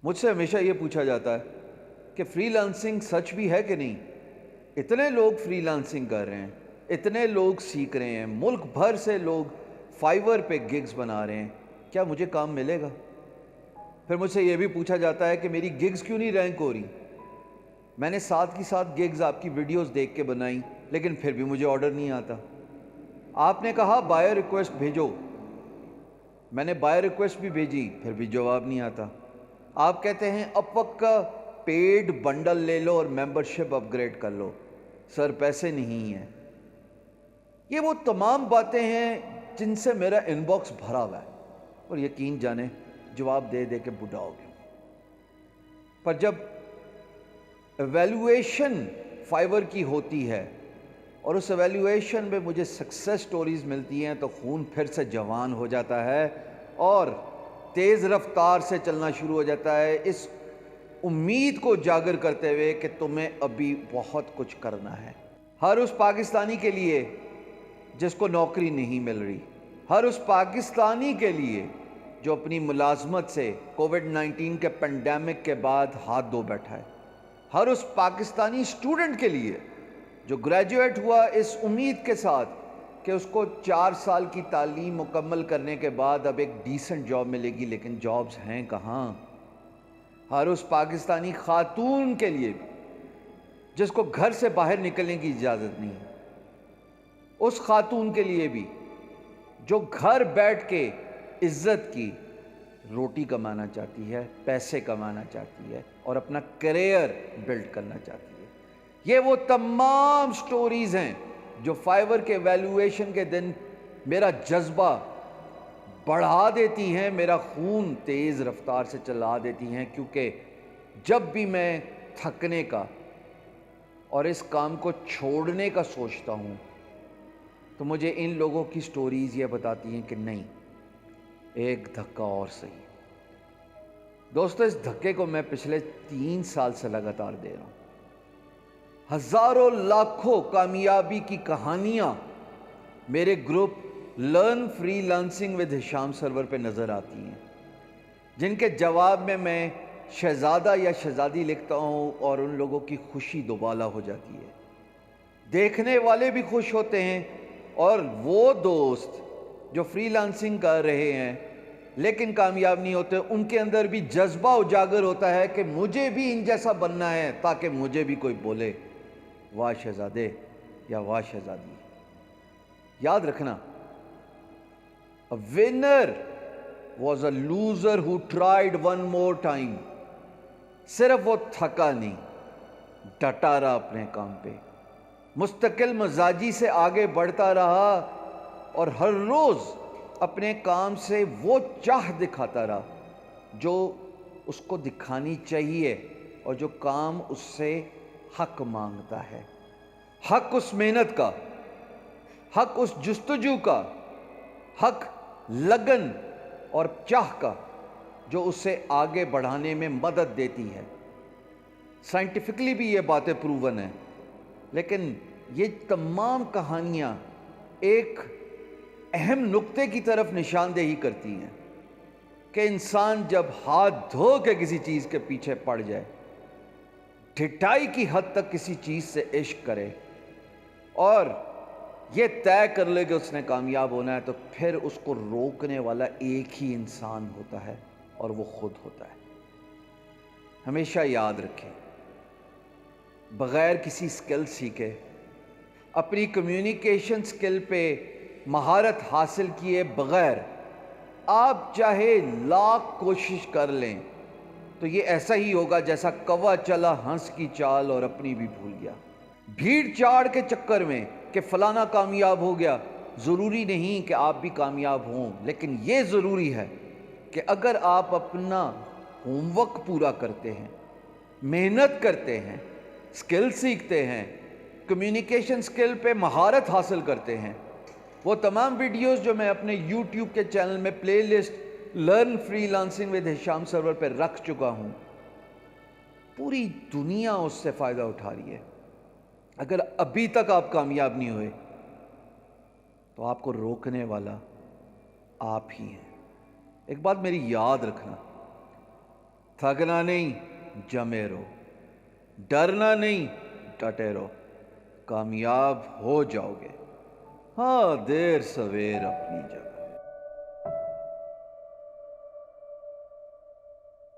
مجھ سے ہمیشہ یہ پوچھا جاتا ہے کہ فری لانسنگ سچ بھی ہے کہ نہیں؟ اتنے لوگ فری لانسنگ کر رہے ہیں، اتنے لوگ سیکھ رہے ہیں، ملک بھر سے لوگ فائیور پہ گگز بنا رہے ہیں، کیا مجھے کام ملے گا؟ پھر مجھ سے یہ بھی پوچھا جاتا ہے کہ میری گگز کیوں نہیں رینک ہو رہی؟ میں نے ساتھ کی ساتھ گگز آپ کی ویڈیوز دیکھ کے بنائی، لیکن پھر بھی مجھے آرڈر نہیں آتا۔ آپ نے کہا بائر ریکویسٹ بھیجو، میں نے بائر ریکویسٹ بھی بھیجی، پھر بھی جواب نہیں آتا۔ آپ کہتے ہیں اپ وقت کا پیڈ بنڈل لے لو اور ممبرشپ اپ گریڈ کر لو، سر پیسے نہیں ہیں۔ یہ وہ تمام باتیں ہیں جن سے میرا ان باکس بھرا ہوا ہے، اور یقین جانیں جواب دے دے کے بڈھا ہو گیا۔ پر جب ایویلویشن فائیور کی ہوتی ہے اور اس ایویلویشن میں مجھے سکسیس سٹوریز ملتی ہیں تو خون پھر سے جوان ہو جاتا ہے اور تیز رفتار سے چلنا شروع ہو جاتا ہے، اس امید کو اجاگر کرتے ہوئے کہ تمہیں ابھی بہت کچھ کرنا ہے۔ ہر اس پاکستانی کے لیے جس کو نوکری نہیں مل رہی، ہر اس پاکستانی کے لیے جو اپنی ملازمت سے کووڈ-19 کے پینڈیمک کے بعد ہاتھ دھو بیٹھا ہے، ہر اس پاکستانی اسٹوڈنٹ کے لیے جو گریجویٹ ہوا اس امید کے ساتھ کہ اس کو 4 سال کی تعلیم مکمل کرنے کے بعد اب ایک ڈیسنٹ جاب ملے گی، لیکن جابز ہیں کہاں۔ ہر اس پاکستانی خاتون کے لیے بھی جس کو گھر سے باہر نکلنے کی اجازت نہیں، اس خاتون کے لیے بھی جو گھر بیٹھ کے عزت کی روٹی کمانا چاہتی ہے، پیسے کمانا چاہتی ہے اور اپنا کیریئر بلڈ کرنا چاہتی ہے۔ یہ وہ تمام سٹوریز ہیں جو فائیور کے ویلیویشن کے دن میرا جذبہ بڑھا دیتی ہیں، میرا خون تیز رفتار سے چلا دیتی ہیں، کیونکہ جب بھی میں تھکنے کا اور اس کام کو چھوڑنے کا سوچتا ہوں تو مجھے ان لوگوں کی سٹوریز یہ بتاتی ہیں کہ نہیں، ایک دھکا اور صحیح۔ دوستو، اس دھکے کو میں پچھلے 3 سال سے لگاتار دے رہا ہوں۔ ہزاروں لاکھوں کامیابی کی کہانیاں میرے group learn freelancing with Hisham Sarwar پہ نظر آتی ہیں، جن کے جواب میں شہزادہ یا شہزادی لکھتا ہوں اور ان لوگوں کی خوشی دوبالا ہو جاتی ہے۔ دیکھنے والے بھی خوش ہوتے ہیں، اور وہ دوست جو فری لانسنگ کر رہے ہیں لیکن کامیاب نہیں ہوتے، ان کے اندر بھی جذبہ اجاگر ہوتا ہے کہ مجھے بھی ان جیسا بننا ہے تاکہ مجھے بھی کوئی بولے واہ شہزادے یا واہ شہزادی۔ یاد رکھنا، a winner was a loser who tried one more time۔ صرف وہ تھکا نہیں، ڈٹا رہا اپنے کام پہ، مستقل مزاجی سے آگے بڑھتا رہا اور ہر روز اپنے کام سے وہ چاہ دکھاتا رہا جو اس کو دکھانی چاہیے اور جو کام اس سے حق مانگتا ہے، حق اس محنت کا، حق اس جستجو کا، حق لگن اور چاہ کا جو اسے آگے بڑھانے میں مدد دیتی ہے۔ سائنٹیفکلی بھی یہ باتیں پروون ہیں، لیکن یہ تمام کہانیاں ایک اہم نقطے کی طرف نشاندہی کرتی ہیں کہ انسان جب ہاتھ دھو کے کسی چیز کے پیچھے پڑ جائے، ڈھٹائی کی حد تک کسی چیز سے عشق کرے اور یہ طے کر لے کہ اس نے کامیاب ہونا ہے، تو پھر اس کو روکنے والا ایک ہی انسان ہوتا ہے اور وہ خود ہوتا ہے۔ ہمیشہ یاد رکھیں، بغیر کسی سکل سیکھے، اپنی کمیونیکیشن سکل پہ مہارت حاصل کیے بغیر آپ چاہے لاکھ کوشش کر لیں تو یہ ایسا ہی ہوگا جیسا کوا چلا ہنس کی چال اور اپنی بھی بھول گیا۔ بھیڑ چاڑ کے چکر میں کہ فلانا کامیاب ہو گیا، ضروری نہیں کہ آپ بھی کامیاب ہوں، لیکن یہ ضروری ہے کہ اگر آپ اپنا ہوم ورک پورا کرتے ہیں، محنت کرتے ہیں، سکل سیکھتے ہیں، کمیونیکیشن سکل پہ مہارت حاصل کرتے ہیں، وہ تمام ویڈیوز جو میں اپنے یوٹیوب کے چینل میں playlist learn freelancing with Hisham Sarwar پہ رکھ چکا ہوں، پوری دنیا اس سے فائدہ اٹھا رہی ہے۔ اگر ابھی تک آپ کامیاب نہیں ہوئے تو آپ کو روکنے والا آپ ہی ہیں۔ ایک بات میری یاد رکھنا، تھکنا نہیں، جمے رہو، ڈرنا نہیں، ڈٹے رہو، کامیاب ہو جاؤ گے۔ ہاں، دیر سویر اپنی جگہ۔